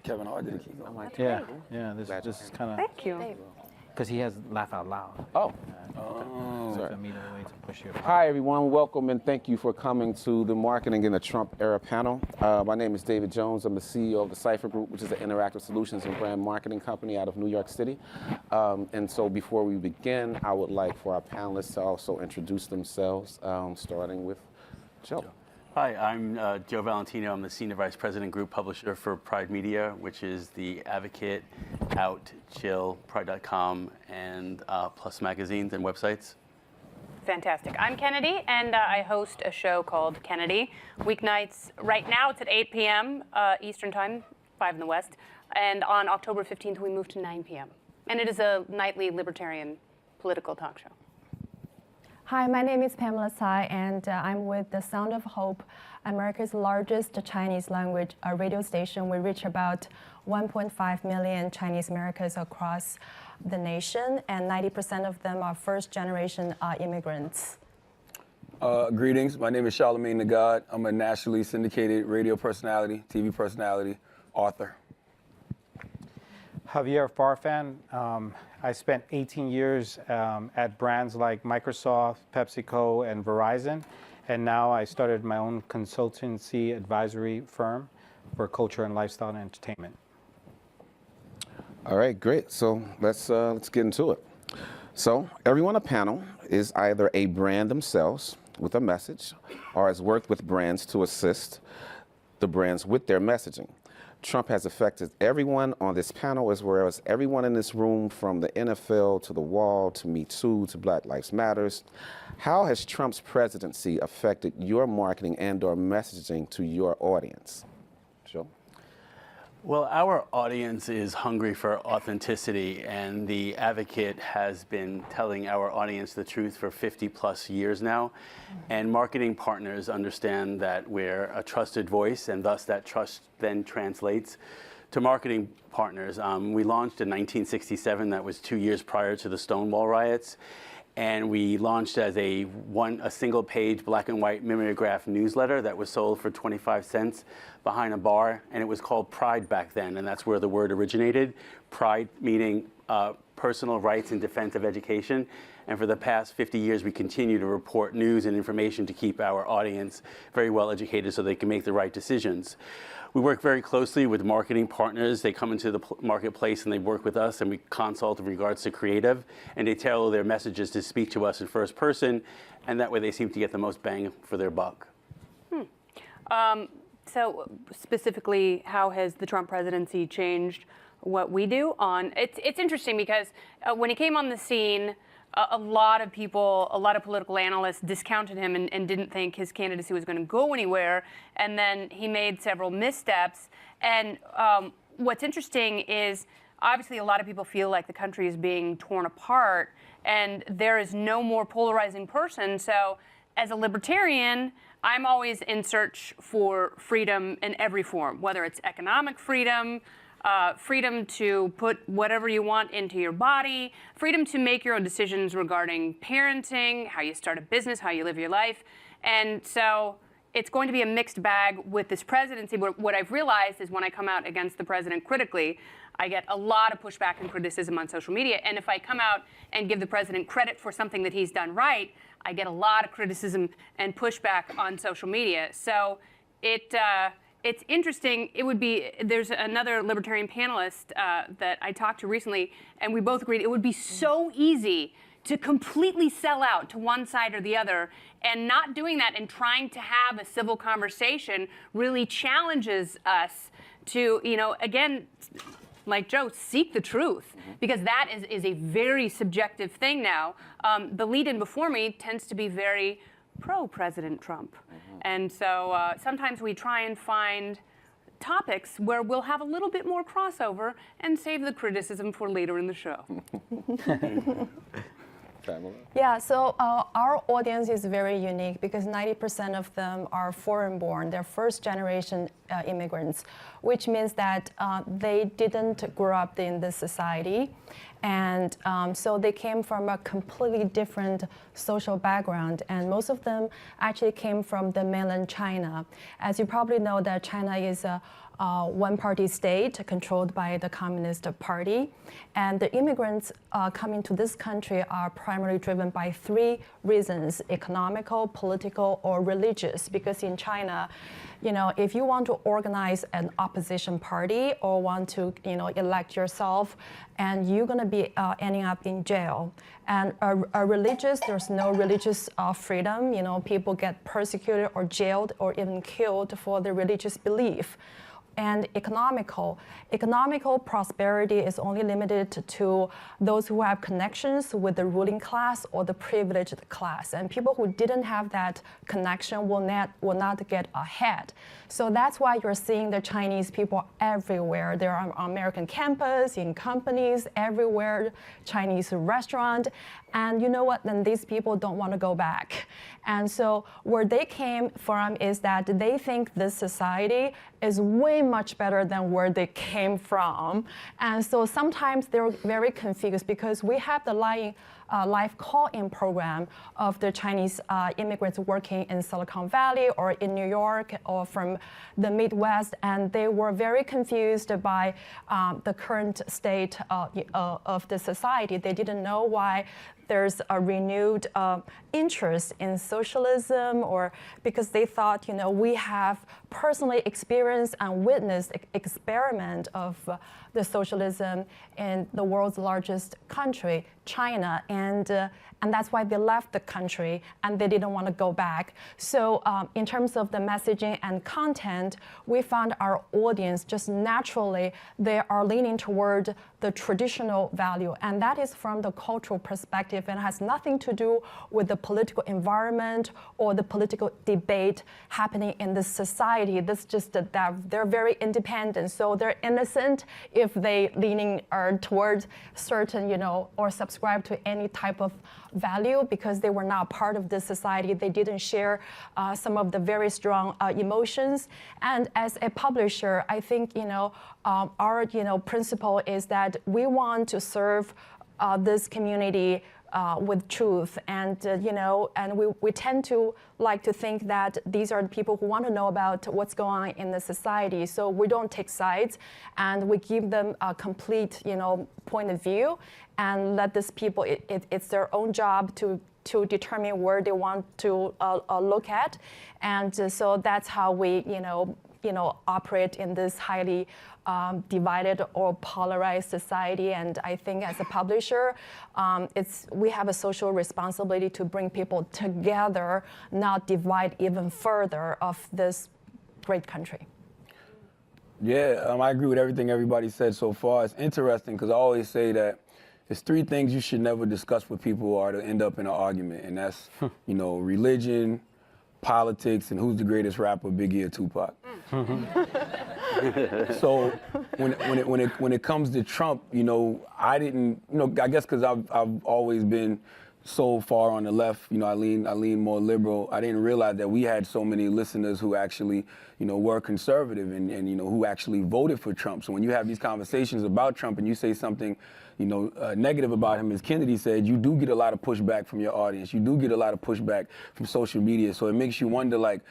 Kevin Hart did a keynote. Yeah, yeah. This is kind of Thank you. because he has laugh out loud. Oh. Sorry. To me, the way to push your. Hi, everyone. Welcome and thank you for coming to the Marketing in the Trump Era panel. My name is David Jones. I'm the CEO of the Cipher Group, which is an interactive solutions and brand marketing company out of New York City. And so before we begin, I would like for our panelists to also introduce themselves, starting with Joe. Hi, I'm Joe Valentino. I'm the Senior Vice President Group Publisher for Pride Media, which is the Advocate, Out, Chill, Pride.com, and Plus magazines and websites. Fantastic. I'm Kennedy, and I host a show called Kennedy. Weeknights, right now it's at 8 p.m. Eastern Time, 5 in the West. And on October 15th, we move to 9 p.m. And it is a nightly libertarian political talk show. Hi, my name is Pamela Tsai, and I'm with the Sound of Hope, America's largest Chinese language radio station. We reach about 1.5 million Chinese Americans across the nation, and 90% of them are first-generation immigrants. Greetings. My name is Charlamagne Tha God. I'm a nationally syndicated radio personality, TV personality, author. Javier Farfan. I spent 18 years at brands like Microsoft, PepsiCo, and Verizon. And now I started my own consultancy advisory firm for culture and lifestyle and entertainment. All right, great. So let's get into it. So everyone on the panel is either a brand themselves with a message or has worked with brands to assist the brands with their messaging. Trump has affected everyone on this panel as well as everyone in this room, from the NFL to the Wall to Me Too to Black Lives Matters. How has Trump's presidency affected your marketing and/or messaging to your audience? Joe? Well, our audience is hungry for authenticity, and the Advocate has been telling our audience the truth for 50 plus years now. And marketing partners understand that we're a trusted voice, and thus that trust then translates to marketing partners. We launched in 1967. That was 2 years prior to the Stonewall riots. And we launched as a single-page black and white mimeograph newsletter that was sold for 25 cents behind a bar, and it was called Pride back then, and that's where the word originated. Pride meaning personal rights in defense of education. And for the past 50 years, we continue to report news and information to keep our audience very well educated so they can make the right decisions. We work very closely with marketing partners. They come into the marketplace and they work with us, and we consult in regards to creative, and they tailor their messages to speak to us in first person, and that way they seem to get the most bang for their buck. So specifically, how has the Trump presidency changed what we do? It's interesting because when he came on the scene, a lot of people, a lot of political analysts discounted him and didn't think his candidacy was going to go anywhere. And then he made several missteps. And what's interesting is, obviously, a lot of people feel like the country is being torn apart, and there is no more polarizing person. So as a libertarian, I'm always in search for freedom in every form, whether it's economic freedom, freedom to put whatever you want into your body, freedom to make your own decisions regarding parenting, how you start a business, how you live your life. And so it's going to be a mixed bag with this presidency. But what I've realized is when I come out against the president critically, I get a lot of pushback and criticism on social media. And if I come out and give the president credit for something that he's done right, I get a lot of criticism and pushback on social media. So it's interesting. There's another libertarian panelist that I talked to recently, and we both agreed it would be so easy to completely sell out to one side or the other, and not doing that and trying to have a civil conversation really challenges us to, again, like Joe, seek the truth, because that is a very subjective thing now. The lead-in before me tends to be very pro-President Trump. And so sometimes we try and find topics where we'll have a little bit more crossover and save the criticism for later in the show. Pamela? Yeah, so our audience is very unique because 90% of them are foreign-born. They're first-generation immigrants, which means that they didn't grow up in this society. And so they came from a completely different social background. And most of them actually came from the mainland China. As you probably know, that China is a one-party state controlled by the Communist Party. And the immigrants coming to this country are primarily driven by three reasons: economical, political, or religious. Because in China, you know, if you want to organize an opposition party or want to, you know, elect yourself, and you're going to be ending up in jail. And religious, there's no religious freedom. You know, people get persecuted or jailed or even killed for their religious belief. And economical prosperity is only limited to those who have connections with the ruling class or the privileged class. And people who didn't have that connection will not get ahead. So that's why you're seeing the Chinese people everywhere. They're on American campus, in companies, everywhere, Chinese restaurant. And you know what? Then these people don't want to go back. And so where they came from is that they think this society is way much better than where they came from. And so sometimes they're very confused because we have the live call-in program of the Chinese immigrants working in Silicon Valley or in New York or from the Midwest, and they were very confused by the current state of the society. They didn't know why there's a renewed interest in socialism, or because they thought, you know, we have personally experienced and witnessed experiment of the socialism in the world's largest country, China, and that's why they left the country and they didn't want to go back. So in terms of the messaging and content, we found our audience just naturally, they are leaning toward the traditional value, and that is from the cultural perspective and has nothing to do with the political environment or the political debate happening in this society. That's just that they're very independent, so they're innocent if they leaning towards certain, you know, or subscribe to any type of value because they were not part of this society. They didn't share some of the very strong emotions. And as a publisher, I think, you know, our, you know, principle is that we want to serve this community with truth, and you know, and we tend to like to think that these are the people who want to know about what's going on in the society. So we don't take sides, and we give them a complete, you know, point of view, and let these people. It's their own job to determine where they want to look at, and so that's how we, you know, operate in this highly divided or polarized society. And I think as a publisher, we have a social responsibility to bring people together, not divide even further of this great country. Yeah, I agree with everything everybody said so far. It's interesting because I always say that there's three things you should never discuss with people or to end up in an argument, and that's, you know, religion, politics, and who's the greatest rapper, Biggie or Tupac. So when it comes to Trump, you know, I didn't, you know, I guess because I've always been so far on the left, you know, I lean more liberal. I didn't realize that we had so many listeners who actually, you know, were conservative and you know, who actually voted for Trump. So when you have these conversations about Trump and you say something, you know, negative about him, as Kennedy said, you do get a lot of pushback from your audience. You do get a lot of pushback from social media. So it makes you wonder, like,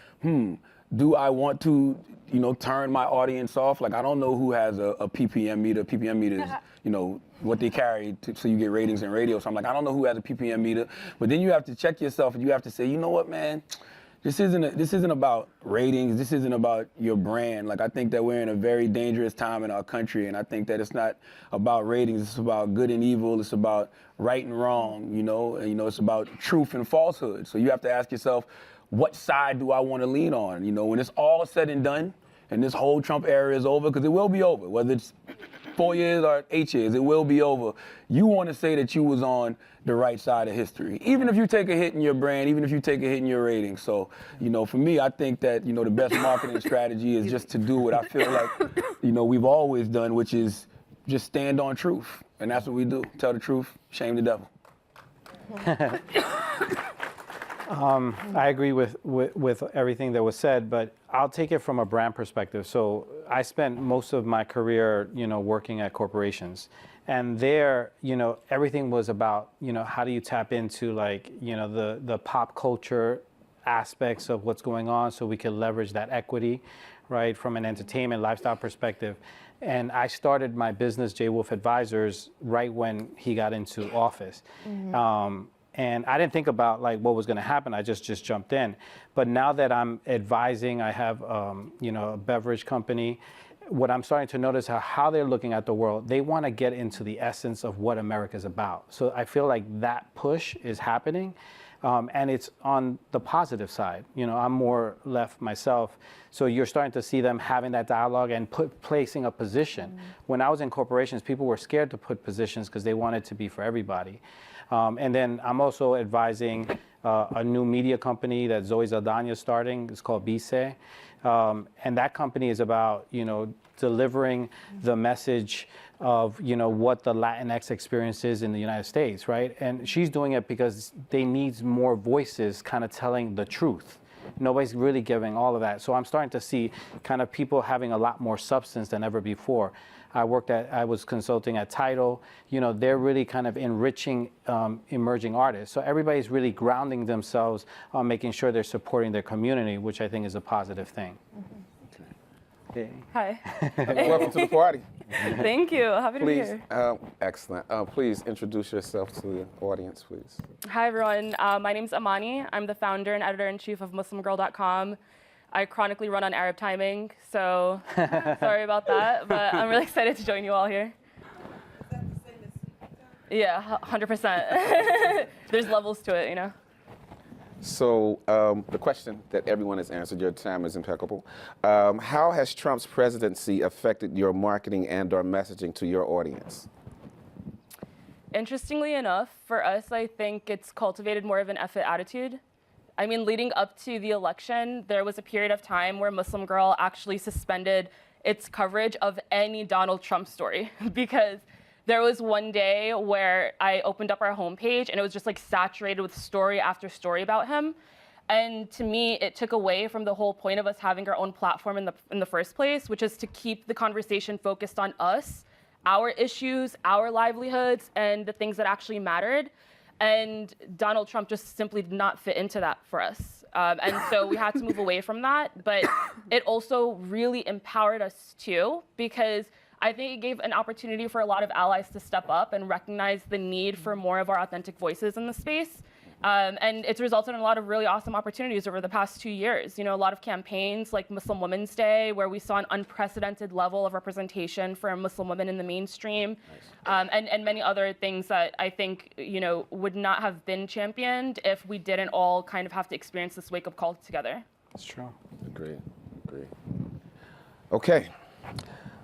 do I want to, you know, turn my audience off? Like, I don't know who has a PPM meter. PPM meter is, you know, what they carry so you get ratings in radio. So I'm like, I don't know who has a PPM meter. But then you have to check yourself and you have to say, you know what, man? This isn't about ratings. This isn't about your brand. Like, I think that we're in a very dangerous time in our country, and I think that it's not about ratings. It's about good and evil. It's about right and wrong, you know? And, you know, it's about truth and falsehood. So you have to ask yourself, what side do I want to lean on? You know, when it's all said and done, and this whole Trump era is over, because it will be over, whether it's 4 years or 8 years, it will be over. You want to say that you was on the right side of history, even if you take a hit in your brand, even if you take a hit in your ratings. So, you know, for me, I think that, you know, the best marketing strategy is just to do what I feel like, you know, we've always done, which is just stand on truth. And that's what we do. Tell the truth, shame the devil. I agree with everything that was said, but I'll take it from a brand perspective. So I spent most of my career, working at corporations. And there, everything was about, how do you tap into the pop culture aspects of what's going on so we can leverage that equity, right, from an entertainment lifestyle perspective. And I started my business, J. Wolf Advisors, right when he got into office. And I didn't think about what was going to happen. I just jumped in. But now that I'm advising, I have a beverage company. What I'm starting to notice how they're looking at the world. They want to get into the essence of what America's about. So I feel like that push is happening. And it's on the positive side. I'm more left myself. So you're starting to see them having that dialogue and placing a position. When I was in corporations, people were scared to put positions because they wanted to be for everybody. And then I'm also advising a new media company that Zoe Saldana is starting. It's called Bise. And that company is about, delivering the message of, what the Latinx experience is in the United States, right? And she's doing it because they need more voices kind of telling the truth. Nobody's really giving all of that. So I'm starting to see kind of people having a lot more substance than ever before. I was consulting at Tidal. They're really kind of enriching emerging artists. So everybody's really grounding themselves on making sure they're supporting their community, which I think is a positive thing. Okay. Hi. Welcome to the party. Thank you. Happy to be Please, here. excellent. Please introduce yourself to the audience, please. Hi, everyone. My name's Amani. I'm the founder and editor-in-chief of MuslimGirl.com. I chronically run on Arab timing, so sorry about that, but I'm really excited to join you all here. Is that the same as Yeah, 100%. There's levels to it, So the question that everyone has answered, your time is impeccable. How has Trump's presidency affected your marketing and/or messaging to your audience? Interestingly enough, for us, I think it's cultivated more of an effort attitude. I mean, leading up to the election, there was a period of time where Muslim Girl actually suspended its coverage of any Donald Trump story because there was one day where I opened up our homepage and it was just saturated with story after story about him. And to me, it took away from the whole point of us having our own platform in the first place, which is to keep the conversation focused on us, our issues, our livelihoods, and the things that actually mattered. And Donald Trump just simply did not fit into that for us. And so we had to move away from that. But it also really empowered us too, because I think it gave an opportunity for a lot of allies to step up and recognize the need for more of our authentic voices in the space. And it's resulted in a lot of really awesome opportunities over the past 2 years. A lot of campaigns like Muslim Women's Day, where we saw an unprecedented level of representation for Muslim women in the mainstream, and many other things that I think, would not have been championed if we didn't all kind of have to experience this wake-up call together. That's true. Agreed. Okay.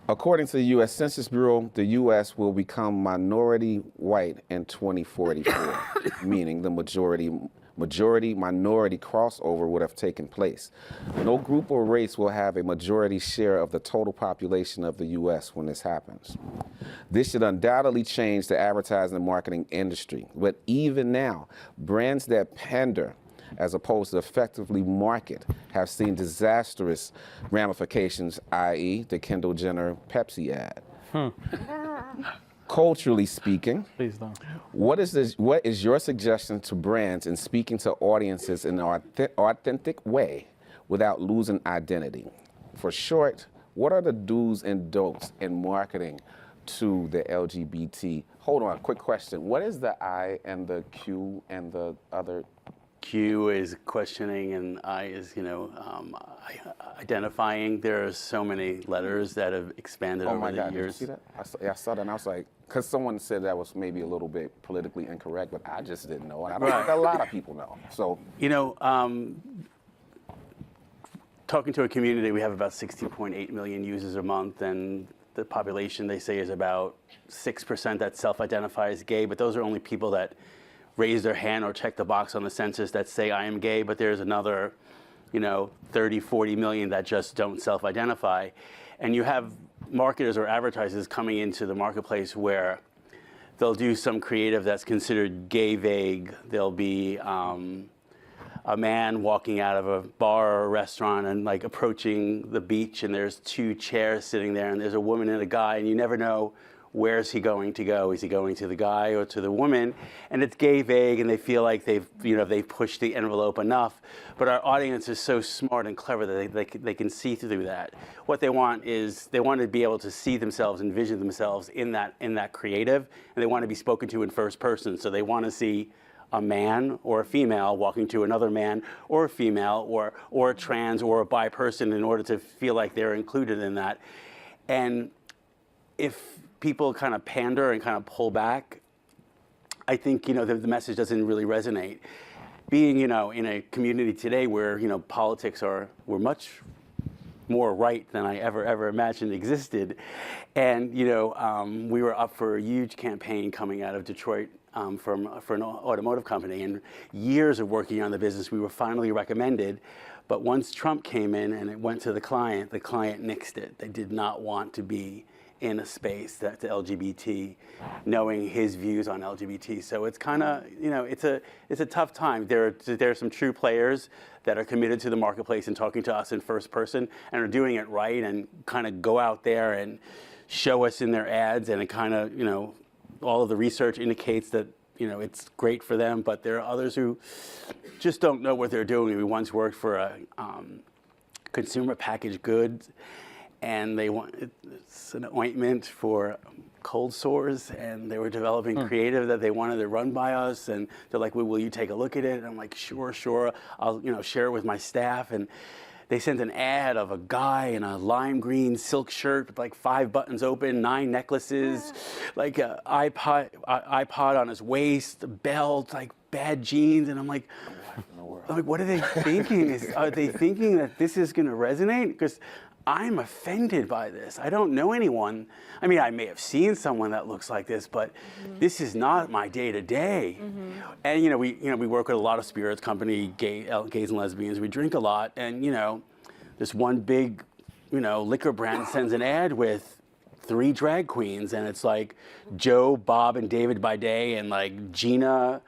According to the U.S. Census Bureau, the U.S. will become minority white in 2044, meaning the majority-minority crossover would have taken place. No group or race will have a majority share of the total population of the U.S. when this happens. This should undoubtedly change the advertising and marketing industry. But even now, brands that pander as opposed to effectively market, have seen disastrous ramifications, i.e. the Kendall Jenner Pepsi ad. Culturally speaking, Please don't. what is your suggestion to brands in speaking to audiences in an authentic way without losing identity? For short, what are the do's and don'ts in marketing to the LGBT? Hold on, quick question. What is the I and the Q and the other? Q is questioning and I is, identifying. There are so many letters that have expanded Oh over my the God, years. did you see that? I saw that and I was like, because someone said that was maybe a little bit politically incorrect, but I just didn't know. And I don't think a lot of people know. So, Talking to a community, we have about 16.8 million users a month, and the population, they say, is about 6% that self-identify as gay, but those are only people that raise their hand or check the box on the census that say I am gay, but there's another, 30, 40 million that just don't self-identify. And you have marketers or advertisers coming into the marketplace where they'll do some creative that's considered gay vague. There'll be a man walking out of a bar or a restaurant and like approaching the beach, and there's two chairs sitting there, and there's a woman and a guy, and you never know where's he going to go. Is he going to the guy or to the woman? And it's gay vague, and they feel like they've pushed the envelope enough. But our audience is so smart and clever that they can see through that. What they want is they want to be able to see themselves, envision themselves in that creative, and they want to be spoken to in first person. So they want to see a man or a female walking to another man or a female or a trans or a bi person in order to feel like they're included in that. And if people kind of pander and kind of pull back, I think, the message doesn't really resonate. Being, in a community today where, politics we're much more right than I ever imagined existed. And, we were up for a huge campaign coming out of Detroit for an automotive company, and years of working on the business, we were finally recommended. But once Trump came in and it went to the client nixed it. They did not want to be in a space that's LGBT, knowing his views on LGBT. So it's kind of, it's a tough time. There are some true players that are committed to the marketplace and talking to us in first person and are doing it right and kind of go out there and show us in their ads, and it kind of, all of the research indicates that, it's great for them, but there are others who just don't know what they're doing. We once worked for a consumer packaged goods, and it's an ointment for cold sores, and they were developing creative that they wanted to run by us, and they're like, well, will you take a look at it? And I'm like, sure, I'll share it with my staff. And they sent an ad of a guy in a lime green silk shirt with like 5 buttons open, 9 necklaces, like an iPod on his waist, a belt, like bad jeans, and I'm like, what are they thinking? Are they thinking that this is going to resonate? Because I'm offended by this. I don't know anyone. I mean, I may have seen someone that looks like this, but this is not my day-to-day. And we work with a lot of spirits company, gays and lesbians. We drink a lot, and this one big, liquor brand sends an ad with 3 drag queens, and it's like Joe, Bob, and David by day, and like Gina,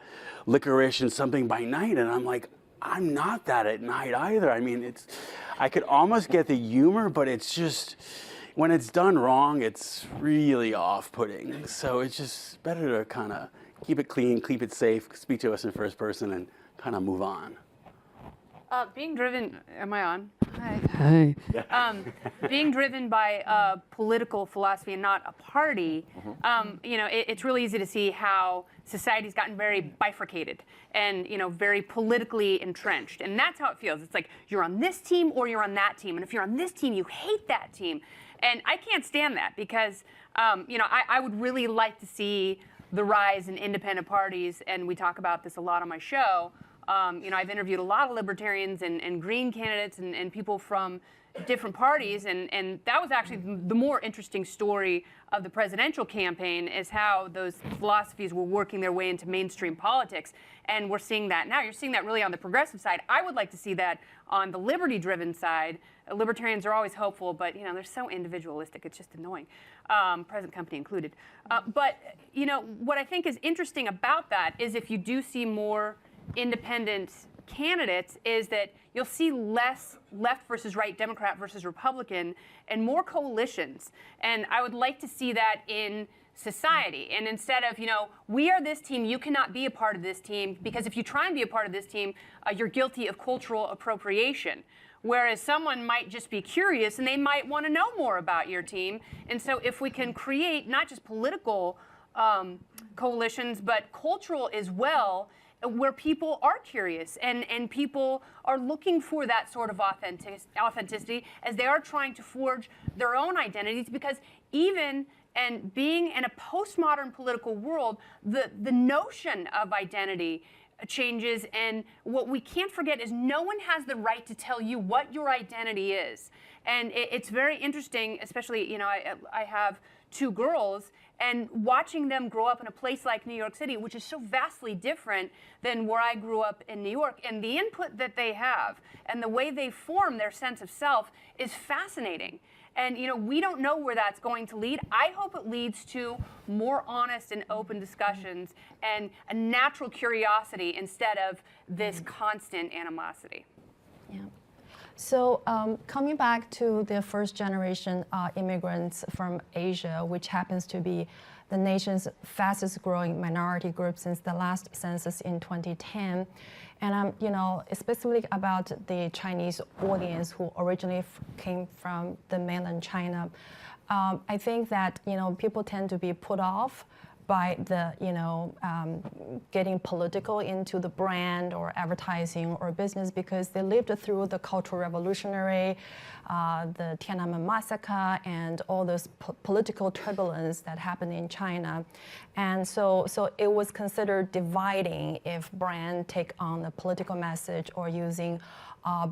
Licorice, and something by night. And I'm like, I'm not that at night either. I mean, I could almost get the humor, but it's just, when it's done wrong, it's really off-putting. So it's just better to kind of keep it clean, keep it safe, speak to us in first person, and kind of move on. Being driven, am I on? Hi. Being driven by political philosophy and not a party, it's really easy to see how society's gotten very bifurcated and, very politically entrenched. And that's how it feels. It's like you're on this team or you're on that team. And if you're on this team, you hate that team. And I can't stand that because, I would really like to see the rise in independent parties. And we talk about this a lot on my show. I've interviewed a lot of libertarians and green candidates and people from different parties, and that was actually the more interesting story of the presidential campaign, is how those philosophies were working their way into mainstream politics. And we're seeing that now. You're seeing that really on the progressive side. I would like to see that on the liberty-driven side. Libertarians are always hopeful, but they're so individualistic. It's just annoying, present company included. But what I think is interesting about that is if you do see more independent candidates, is that you'll see less left versus right, Democrat versus Republican, and more coalitions. And I would like to see that in society. And instead of, we are this team, you cannot be a part of this team, because if you try and be a part of this team, you're guilty of cultural appropriation. Whereas someone might just be curious and they might want to know more about your team. And so if we can create not just political coalitions, but cultural as well, where people are curious and people are looking for that sort of authenticity as they are trying to forge their own identities, because even and being in a postmodern political world, the notion of identity changes, and what we can't forget is no one has the right to tell you what your identity is. And it's very interesting, especially, I have 2 girls, and watching them grow up in a place like New York City, which is so vastly different than where I grew up in New York, and the input that they have and the way they form their sense of self is fascinating. And we don't know where that's going to lead. I hope it leads to more honest and open discussions and a natural curiosity instead of this constant animosity. Yeah. So coming back to the first generation immigrants from Asia, which happens to be the nation's fastest growing minority group since the last census in 2010. And especially about the Chinese audience who originally came from the mainland China. I think that, people tend to be put off by the, getting political into the brand or advertising or business because they lived through the Cultural Revolutionary, the Tiananmen Massacre, and all this political turbulence that happened in China. And so it was considered dividing if brand take on the political message or using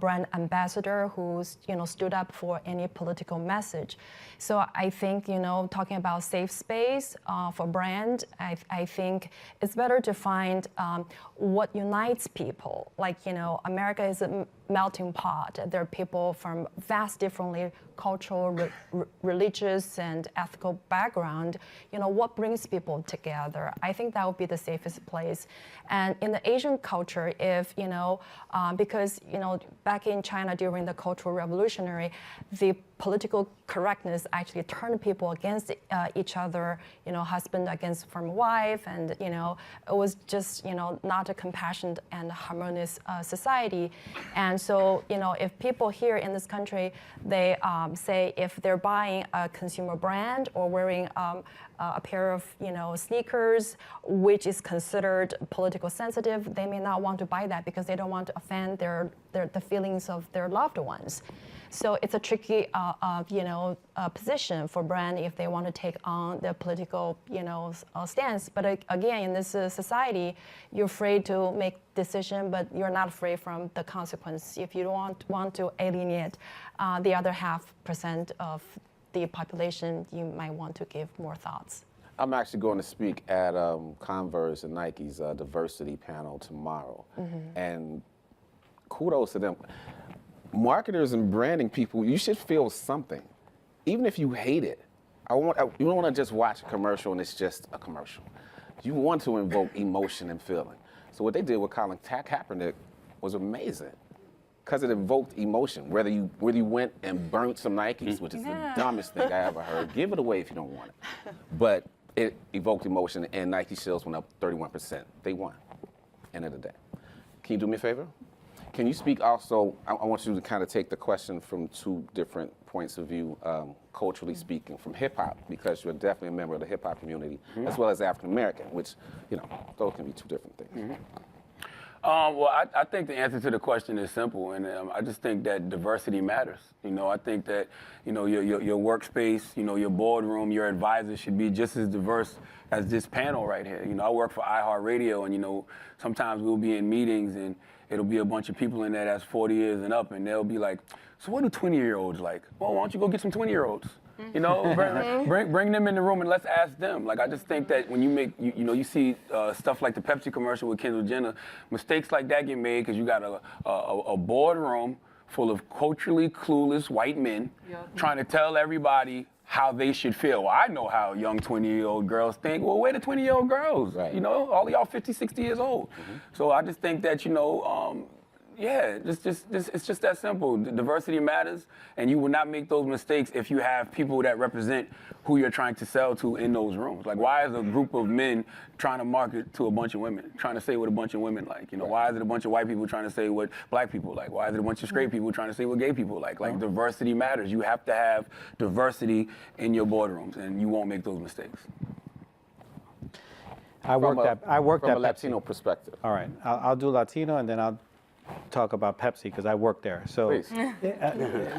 brand ambassador who's stood up for any political message. So I think talking about safe space for brand, I think it's better to find what unites people. Like America is a melting pot. There are people from vast differently cultural, religious, and ethical background. What brings people together? I think that would be the safest place. And in the Asian culture, if because back in China during the Cultural Revolutionary, the political correctness actually turned people against each other. Husband against from wife, and it was just not a compassionate and harmonious society. And so if people here in this country, they say if they're buying a consumer brand or wearing a pair of sneakers, which is considered political sensitive, they may not want to buy that because they don't want to offend the feelings of their loved ones. So it's a tricky, position for brand if they want to take on the political, stance. But again, in this society, you're afraid to make decision, but you're not afraid from the consequence. If you don't want to alienate the other 0.5% of the population, you might want to give more thoughts. I'm actually going to speak at Converse and Nike's diversity panel tomorrow, and kudos to them. Marketers and branding people, you should feel something, even if you hate it. You don't want to just watch a commercial and it's just a commercial. You want to invoke emotion and feeling. So what they did with Colin Kaepernick was amazing, because it evoked emotion. Whether you went and burnt some Nikes, which is the dumbest thing I ever heard. Give it away if you don't want it. But it evoked emotion, and Nike sales went up 31%. They won. End of the day. Can you do me a favor? Can you speak also, I want you to kind of take the question from two different points of view, culturally speaking, from hip hop, because you're definitely a member of the hip hop community, as well as African American, which, those can be two different things. Well, I think the answer to the question is simple, and I just think that diversity matters. I think that your workspace, your boardroom, your advisors should be just as diverse as this panel right here. I work for iHeartRadio, and sometimes we'll be in meetings and it'll be a bunch of people in there that's 40 years and up, and they'll be like, "So what do 20-year-olds like?" Well, why don't you go get some 20-year-olds? Bring them in the room and let's ask them. Like, I just think that when you make, you see stuff like the Pepsi commercial with Kendall Jenner, mistakes like that get made because you got a boardroom full of culturally clueless white men trying to tell everybody how they should feel. Well, I know how young 20-year-old girls think. Well, where the 20-year-old girls? Right. All of y'all 50, 60 years old. So I just think that, it's just that simple. Diversity matters, and you will not make those mistakes if you have people that represent who you're trying to sell to in those rooms. Like, why is a group of men trying to market to a bunch of women, trying to say what a bunch of women like? Why is it a bunch of white people trying to say what black people like? Why is it a bunch of straight people trying to say what gay people like? Like, diversity matters. You have to have diversity in your boardrooms, and you won't make those mistakes. I worked at From a Pepsi. Latino perspective. All right, I'll do Latino, and then I'll talk about Pepsi because I worked there. So. Please.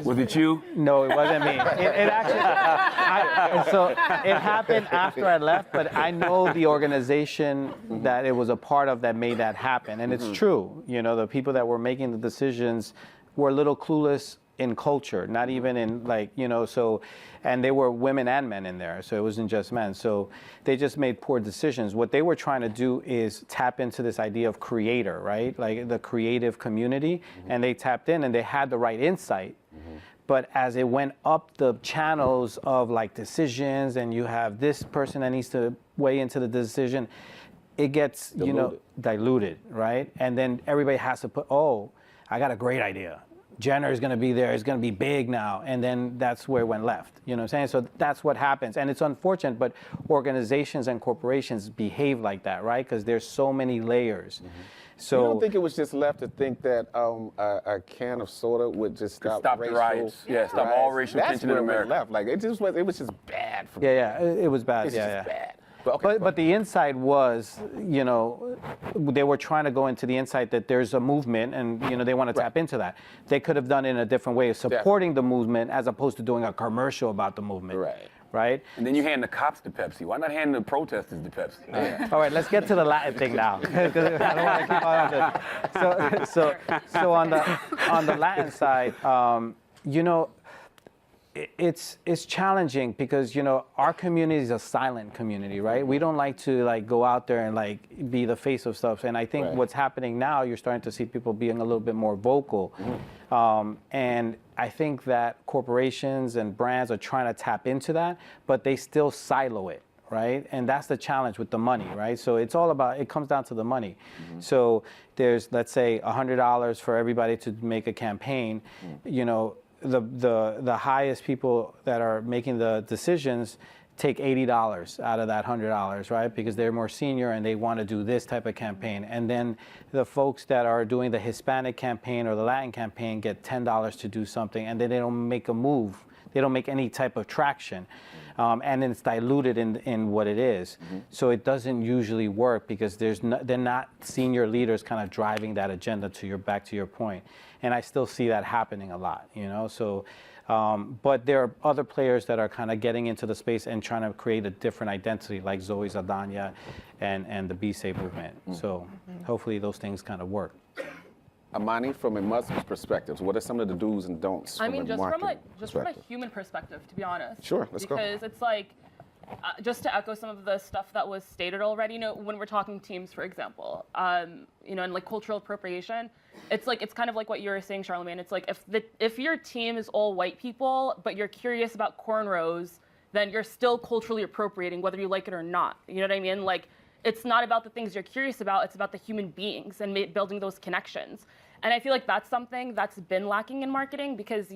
Was it you? No, it wasn't me. It actually, so it happened after I left, but I know the organization that it was a part of that made that happen. And it's true, the people that were making the decisions were a little clueless in culture, not even in so, and they were women and men in there, so it wasn't just men. So they just made poor decisions. What they were trying to do is tap into this idea of creator, right? Like the creative community, and they tapped in and they had the right insight. But as it went up the channels of like decisions, and you have this person that needs to weigh into the decision, it gets diluted, right? And then everybody has to put, oh, I got a great idea. Jenner is going to be there. It's going to be big now. And then that's where it went left. You know what I'm saying? So that's what happens. And it's unfortunate, but organizations and corporations behave like that, right? Because there's so many layers. So You don't think it was just left to think that a can of soda would just stop the racial riots. Yeah, stop all riots? racial That's tension in where it went America. left. Like it was just bad. For yeah, it was bad. It's yeah, just yeah. bad. But, okay, But the insight was, they were trying to go into the insight that there's a movement, and they want to tap into that. They could have done it in a different way of supporting the movement as opposed to doing a commercial about the movement. Right. Right. And then you hand the cops to Pepsi. Why not hand the protesters to Pepsi? All right, let's get to the Latin thing now. 'Cause I don't want to keep on the, so on the Latin side, it's challenging because our community is a silent community, right? We don't like to go out there and be the face of stuff. And I think what's happening now, you're starting to see people being a little bit more vocal. And I think that corporations and brands are trying to tap into that, but they still silo it, right? And that's the challenge with the money, right? So it comes down to the money. So there's, let's say, $100 for everybody to make a campaign. The highest people that are making the decisions take $80 out of that $100, right? Because they're more senior and they want to do this type of campaign. And then the folks that are doing the Hispanic campaign or the Latin campaign get $10 to do something, and then they don't make a move. They don't make any type of traction. And then it's diluted in what it is. So it doesn't usually work because they're not senior leaders kind of driving that agenda back to your point. And I still see that happening a lot, So, but there are other players that are kind of getting into the space and trying to create a different identity, like Zoe Saldana and the Be Safe movement. So hopefully those things kind of work. Amani, from a Muslim's perspective, what are some of the do's and don'ts? I mean, just from a perspective? human perspective, to be honest. Sure, let's go. Because it's just to echo some of the stuff that was stated already, when we're talking teams, for example, and cultural appropriation, it's kind of like what you were saying, Charlemagne. It's like if your team is all white people, but you're curious about cornrows, then you're still culturally appropriating, whether you like it or not. You know what I mean? It's not about the things you're curious about, it's about the human beings and building those connections. And I feel like that's something that's been lacking in marketing because,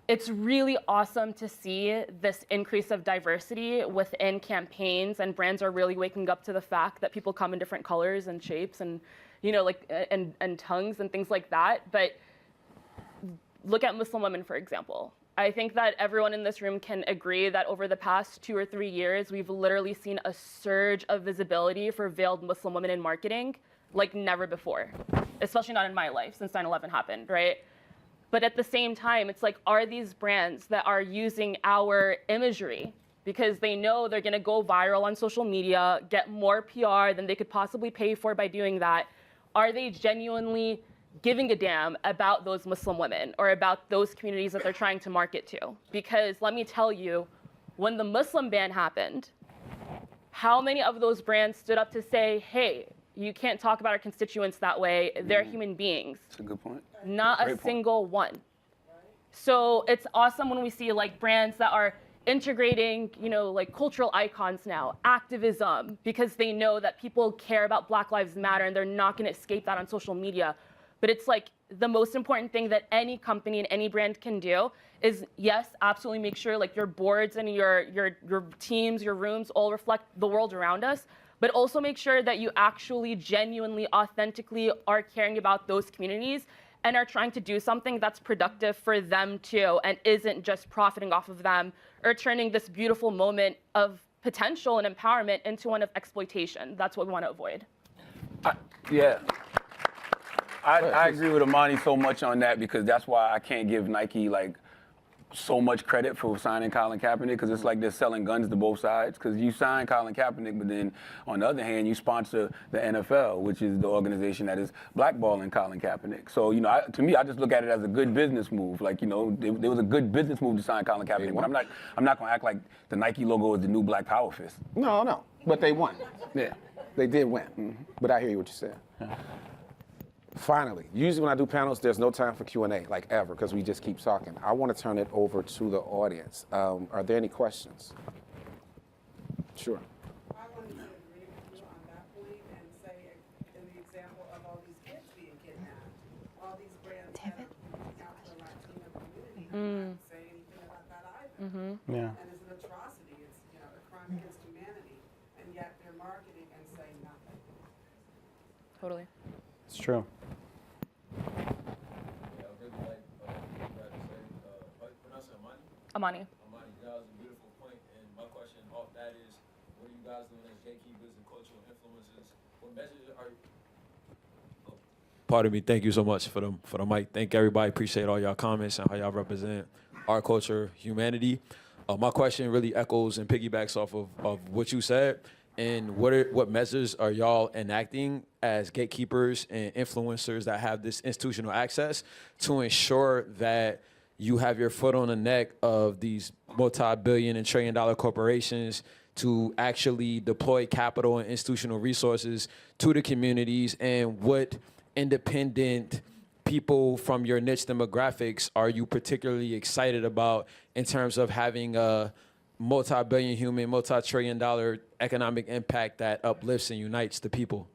it's really awesome to see this increase of diversity within campaigns, and brands are really waking up to the fact that people come in different colors and shapes and, and tongues and things like that. But look at Muslim women, for example. I think that everyone in this room can agree that over the past 2 or 3 years, we've literally seen a surge of visibility for veiled Muslim women in marketing like never before, especially not in my life since 9/11 happened, right? But at the same time, it's are these brands that are using our imagery because they know they're going to go viral on social media, get more PR than they could possibly pay for by doing that, are they genuinely giving a damn about those Muslim women or about those communities that they're trying to market to? Because let me tell you, when the Muslim ban happened, how many of those brands stood up to say, hey, you can't talk about our constituents that way, they're human beings? That's a good point. Not a single one. So it's awesome when we see brands that are integrating, cultural icons now, activism, because they know that people care about Black Lives Matter and they're not going to escape that on social media. But it's the most important thing that any company and any brand can do is, yes, absolutely make sure your boards and your teams, your rooms all reflect the world around us, but also make sure that you actually genuinely, authentically are caring about those communities and are trying to do something that's productive for them too, and isn't just profiting off of them or turning this beautiful moment of potential and empowerment into one of exploitation. That's what we want to avoid. I agree with Amani so much on that because that's why I can't give Nike so much credit for signing Colin Kaepernick because it's like they're selling guns to both sides because you sign Colin Kaepernick, but then on the other hand, you sponsor the NFL, which is the organization that is blackballing Colin Kaepernick. So, to me, I just look at it as a good business move. It was a good business move to sign Colin Kaepernick, but I'm not going to act like the Nike logo is the new Black Power fist. No, but they won. Yeah. They did win. But I hear you what you're saying. Finally, usually when I do panels, there's no time for Q&A, like ever, because we just keep talking. I want to turn it over to the audience. Are there any questions? Sure. I wanted to agree with you on that point and say, in the example of all these kids being kidnapped, all these brands that are reaching out to the Latino community don't say anything about that either. Yeah. And it's an atrocity. It's, you know, a crime against humanity, and yet they're marketing and saying nothing. Totally. It's true. Amani. Amani, that was a beautiful point, and my question off that is, what are you guys doing as gatekeepers and cultural influencers? What messages are you? Pardon me. Thank you so much for the mic. Thank everybody. Appreciate all y'all comments and how y'all represent our culture, humanity. My question really echoes and piggybacks off of what you said. And what measures are y'all enacting as gatekeepers and influencers that have this institutional access to ensure that you have your foot on the neck of these multi-billion and trillion-dollar corporations to actually deploy capital and institutional resources to the communities? And what independent people from your niche demographics are you particularly excited about in terms of having a multi-billion human, multi-trillion dollar economic impact that uplifts and unites the people?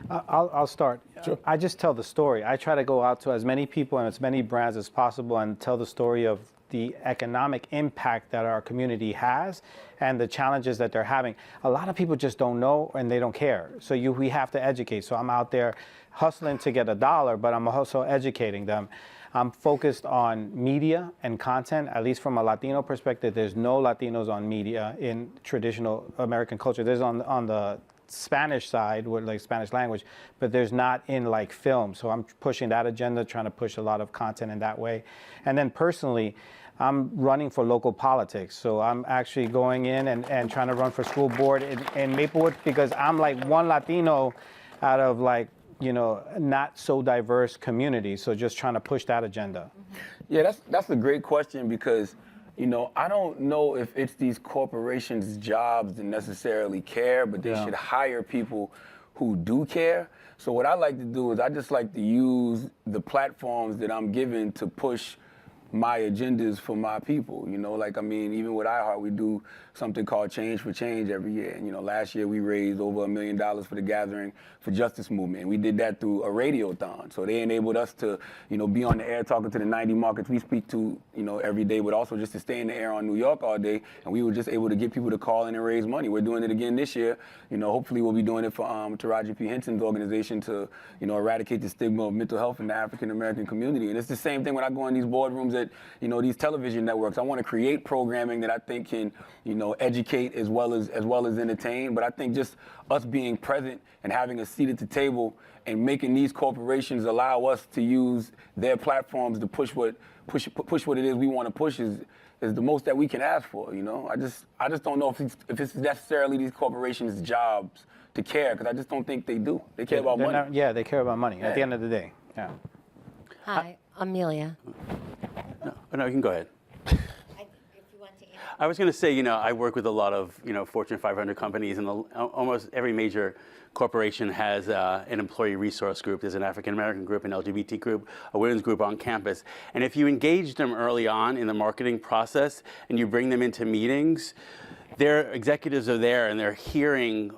I'll start. Sure. I just tell the story. I try to go out to as many people and as many brands as possible and tell the story of the economic impact that our community has and the challenges that they're having. A lot of people just don't know and they don't care. So we have to educate. So I'm out there hustling to get a dollar, but I'm also educating them. I'm focused on media and content, at least from a Latino perspective. There's no Latinos on media in traditional American culture. There's on the Spanish side, with like Spanish language, but there's not in like film. So I'm pushing that agenda, trying to push a lot of content in that way. And then personally, I'm running for local politics. So I'm actually going in and trying to run for school board in Maplewood because I'm like one Latino out of like, you know, not so diverse community. So just trying to push that agenda. Yeah, that's a great question because, you know, I don't know if it's these corporations' jobs to necessarily care, but they should hire people who do care. So what I like to do is I just like to use the platforms that I'm given to push my agendas for my people, you know, like, I mean, even with iHeart, we do something called Change for Change every year. And, you know, last year we raised over $1 million for the Gathering for Justice movement. And we did that through a radiothon. So they enabled us to, you know, be on the air talking to the 90 markets we speak to, you know, every day, but also just to stay in the air on New York all day. And we were just able to get people to call in and raise money. We're doing it again this year. You know, hopefully we'll be doing it for Taraji P. Henson's organization to, you know, eradicate the stigma of mental health in the African-American community. And it's the same thing when I go in these boardrooms at, you know, these television networks. I want to create programming that I think can, you know, educate as well as entertain. But I think just us being present and having a seat at the table and making these corporations allow us to use their platforms to push what it is we want to push is the most that we can ask for. You know, I just don't know if it's necessarily these corporations' jobs to care, because I just don't think they do. They care about money. They care about money at the end of the day. Yeah. Hi, Amelia. No, you can go ahead. If you want to answer. I was going to say, you know, I work with a lot of, you know, Fortune 500 companies, and almost every major corporation has an employee resource group. There's an African American group, an LGBT group, a women's group on campus. And if you engage them early on in the marketing process and you bring them into meetings, their executives are there and they're hearing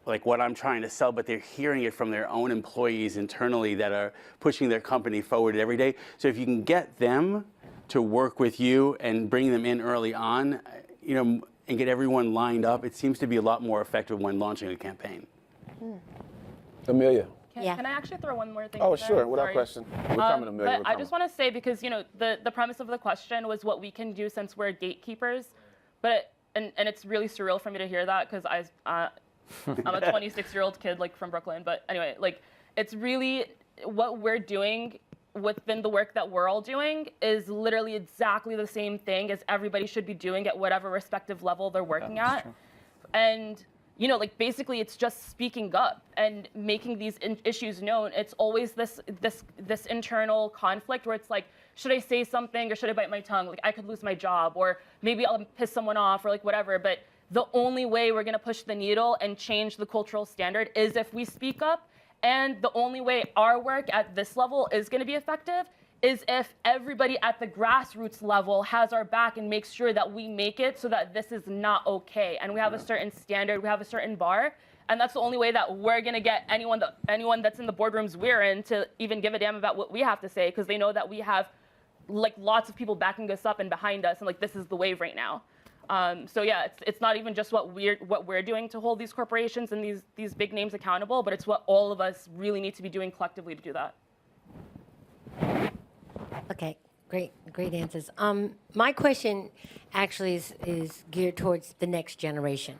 like what I'm trying to sell, but they're hearing it from their own employees internally that are pushing their company forward every day. So if you can get them to work with you and bring them in early on, you know, and get everyone lined up, it seems to be a lot more effective when launching a campaign. Amelia. Can I actually throw one more thing? Oh, in there? sure, without Sorry. question. We're coming, Amelia. But I just want to say, because, you know, the premise of the question was what we can do since we're gatekeepers. But, and it's really surreal for me to hear that, because I'm a 26-year-old kid, like, from Brooklyn. But anyway, like, it's really what we're doing within the work that we're all doing is literally exactly the same thing as everybody should be doing at whatever respective level they're working at. True. And, you know, like, basically it's just speaking up and making these issues known. It's always this internal conflict where it's like, should I say something or should I bite my tongue? Like, I could lose my job, or maybe I'll piss someone off, or like whatever. But the only way we're going to push the needle and change the cultural standard is if we speak up And the only way our work at this level is going to be effective is if everybody at the grassroots level has our back and makes sure that we make it so that this is not okay. And we have a certain standard, we have a certain bar. And that's the only way that we're going to get anyone that's in the boardrooms we're in to even give a damn about what we have to say, because they know that we have like lots of people backing us up and behind us, and like this is the wave right now. So yeah, it's not even just what we're doing to hold these corporations and these big names accountable, but it's what all of us really need to be doing collectively to do that. Okay, great answers. My question actually is geared towards the next generation.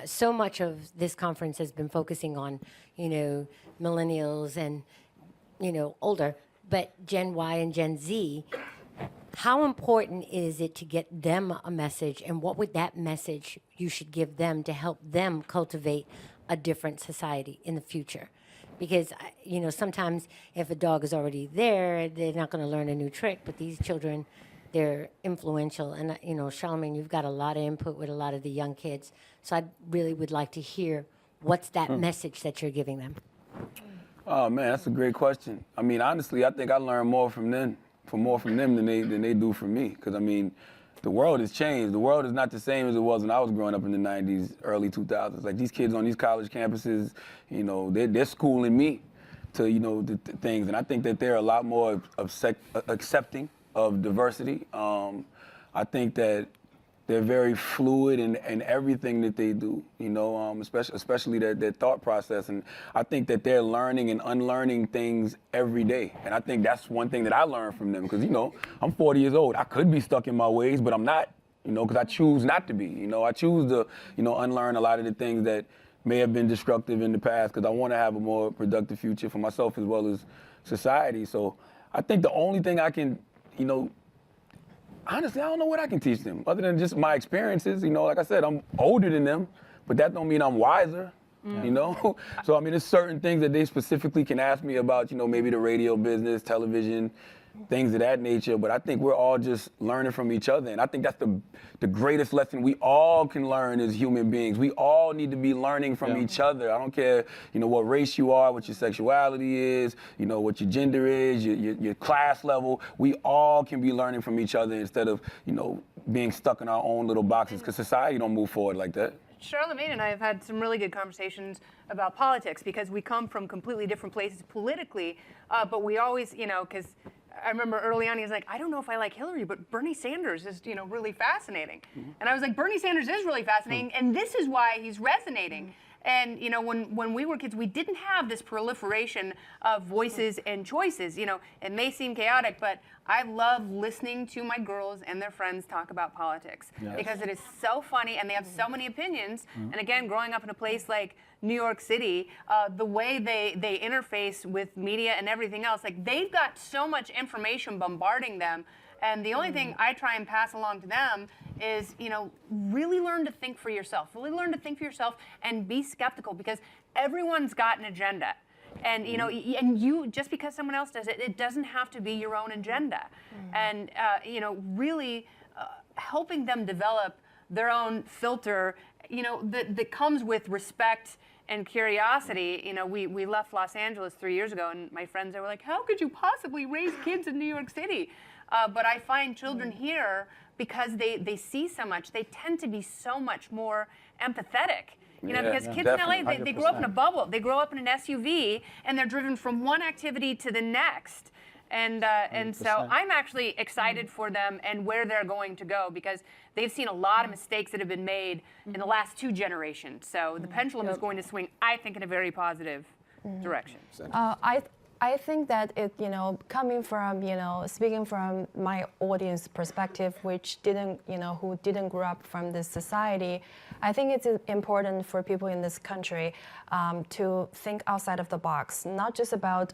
So much of this conference has been focusing on, millennials and, older, but Gen Y and Gen Z. How important is it to get them a message, and what would that message you should give them to help them cultivate a different society in the future? Because, sometimes if a dog is already there, they're not going to learn a new trick, but these children, they're influential. And, Charlamagne, you've got a lot of input with a lot of the young kids. So I really would like to hear what's that message that you're giving them? Oh, man, that's a great question. I mean, honestly, I think I learn more from them than they do from me. Because, I mean, the world has changed. The world is not the same as it was when I was growing up in the 90s, early 2000s. Like, these kids on these college campuses, they're schooling me to, the things. And I think that they're a lot more accepting of diversity. I think that they're very fluid in everything that they do, especially their thought process. And I think that they're learning and unlearning things every day. And I think that's one thing that I learned from them, because, I'm 40 years old. I could be stuck in my ways, but I'm not, because I choose not to be. I choose to, unlearn a lot of the things that may have been destructive in the past, because I want to have a more productive future for myself as well as society. So I think the only thing I can, honestly, I don't know what I can teach them other than just my experiences. Like I said, I'm older than them, but that don't mean I'm wiser, So, I mean, there's certain things that they specifically can ask me about, maybe the radio business, television, things of that nature. But I think we're all just learning from each other. And I think that's the greatest lesson we all can learn as human beings. We all need to be learning from each other. I don't care, what race you are, what your sexuality is, what your gender is, your class level. We all can be learning from each other instead of, being stuck in our own little boxes, because society don't move forward like that. Charlamagne and I have had some really good conversations about politics, because we come from completely different places politically, but we always, because I remember early on he was like, I don't know if I like Hillary, but Bernie Sanders is, really fascinating. And I was like, Bernie Sanders is really fascinating, and this is why he's resonating. And, when we were kids, we didn't have this proliferation of voices and choices. It may seem chaotic, but I love listening to my girls and their friends talk about politics, because it is so funny and they have so many opinions. And again, growing up in a place like New York City, the way they interface with media and everything else, like they've got so much information bombarding them. And the only thing I try and pass along to them is, really learn to think for yourself. Really learn to think for yourself and be skeptical, because everyone's got an agenda. And, and you, just because someone else does it, it doesn't have to be your own agenda. And, really helping them develop their own filter, that comes with respect and curiosity. We left Los Angeles 3 years ago, and my friends, they were like, how could you possibly raise kids in New York City? But I find children here, because they see so much, they tend to be so much more empathetic. Because kids in LA, they grow up in a bubble. They grow up in an SUV, and they're driven from one activity to the next. And so I'm actually excited for them and where they're going to go, because they've seen a lot of mistakes that have been made in the last 2 generations. So the pendulum is going to swing, I think, in a very positive direction. I think that it, coming from, speaking from my audience perspective, which didn't, who didn't grow up from this society, I think it's important for people in this country to think outside of the box, not just about,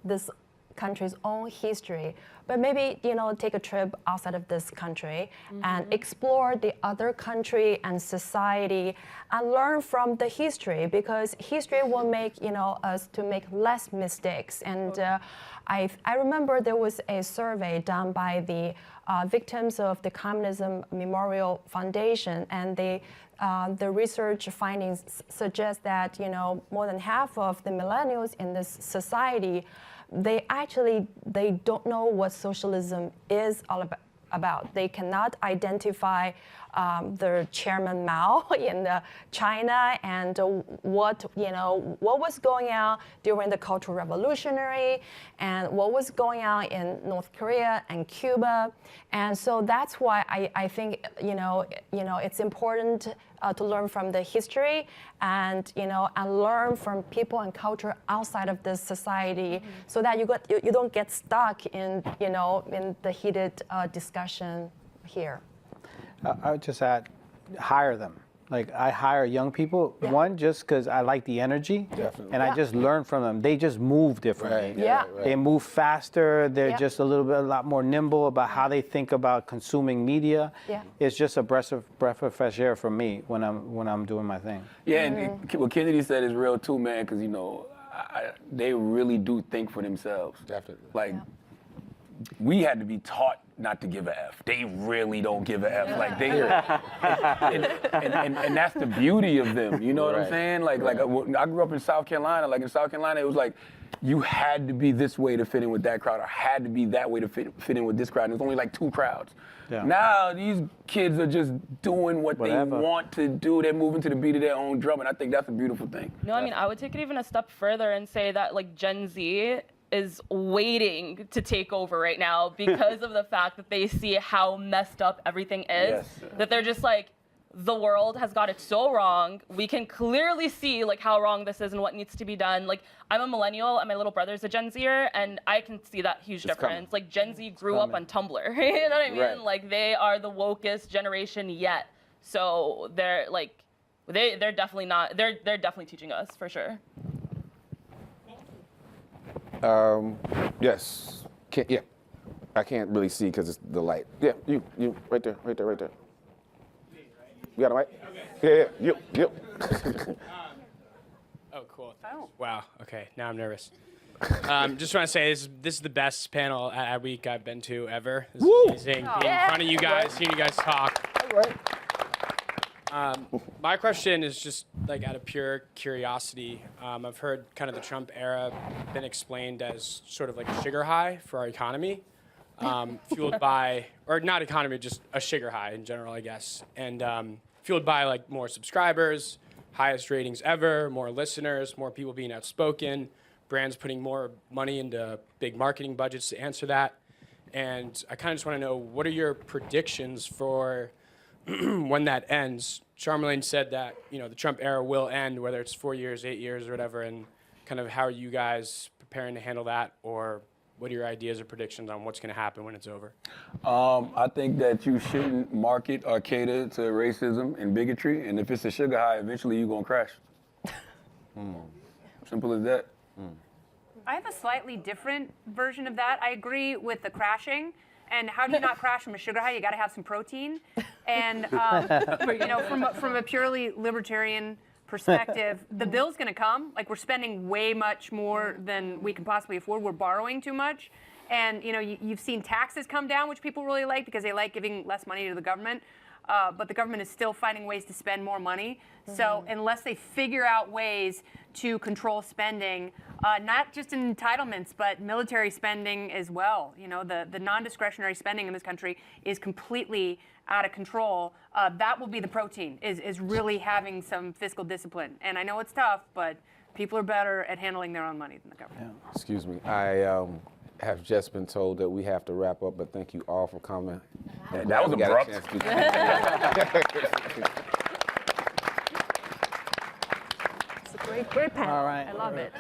this country's own history, but maybe take a trip outside of this country and explore the other country and society and learn from the history, because history will make us to make less mistakes. And I remember there was a survey done by the victims of the Communism Memorial Foundation, and the research findings suggest that more than half of the millennials in this society, they don't know what socialism is all about. They cannot identify the Chairman Mao in China and what was going on during the Cultural Revolutionary and what was going on in North Korea and Cuba. And so that's why I think it's important to learn from the history and learn from people and culture outside of this society, so that you don't get stuck in the heated discussion here. I would just add, hire them. Like, I hire young people, one, just because I like the energy. Definitely. And I just learn from them. They just move differently. Right, Yeah. right. They move faster. They're Yeah. just a lot more nimble about how they think about consuming media. Yeah. It's just a breath of fresh air for me when I'm doing my thing. Yeah, and what Kennedy said is real too, man, because they really do think for themselves. Definitely. Like, we had to be taught not to give a F. They really don't give a F. Like and that's the beauty of them. You know what I'm Right. saying? Like I grew up in South Carolina. Like in South Carolina, it was like you had to be this way to fit in with that crowd, or had to be that way to fit in with this crowd. And there's only like 2 crowds. Yeah. Now these kids are just doing what Whatever. they want to do. They're moving to the beat of their own drum, and I think that's a beautiful thing. No, I mean, I would take it even a step further and say that like Gen Z is waiting to take over right now because of the fact that they see how messed up everything is. Yes. That they're just like, the world has got it so wrong. We can clearly see like how wrong this is and what needs to be done. Like, I'm a millennial and my little brother's a Gen Zer, and I can see that huge difference. coming. Like, Gen Z grew up on Tumblr. You know what I mean? Right. Like, they are the wokest generation yet. So they're like, they're definitely not. They're definitely teaching us for sure. Yes. Yeah. I can't really see because it's the light. Yeah, you, right there. You got a mic? Yeah, you. Oh, cool. Oh. Wow. Okay. Now I'm nervous. Just want to say this is the best panel at Week I've been to ever. This is amazing. Being in front of you guys, seeing you guys talk. My question is just like out of pure curiosity. I've heard kind of the Trump era been explained as sort of like a sugar high for our economy, fueled by, or not economy, just a sugar high in general, I guess, and fueled by like more subscribers, highest ratings ever, more listeners, more people being outspoken, brands putting more money into big marketing budgets to answer that. And I kind of just want to know, what are your predictions for when that ends? Charmaline said that, the Trump era will end, whether it's 4 years, 8 years, or whatever, and kind of how are you guys preparing to handle that, or what are your ideas or predictions on what's going to happen when it's over? I think that you shouldn't market or cater to racism and bigotry, and if it's a sugar high, eventually you're gonna crash. Simple as that. I have a slightly different version of that. I agree with the crashing. And how do you not crash from a sugar high? You got to have some protein. And from a purely libertarian perspective, the bill's going to come. Like, we're spending way much more than we can possibly afford. We're borrowing too much. And you've seen taxes come down, which people really like because they like giving less money to the government. But the government is still finding ways to spend more money. So unless they figure out ways to control spending, not just in entitlements, but military spending as well. The non-discretionary spending in this country is completely out of control. That will be the protein, is really having some fiscal discipline. And I know it's tough, but people are better at handling their own money than the government. Excuse me. I have just been told that we have to wrap up, but thank you all for coming. That was We got a abrupt. chance to- It's a great panel. All right. I love it.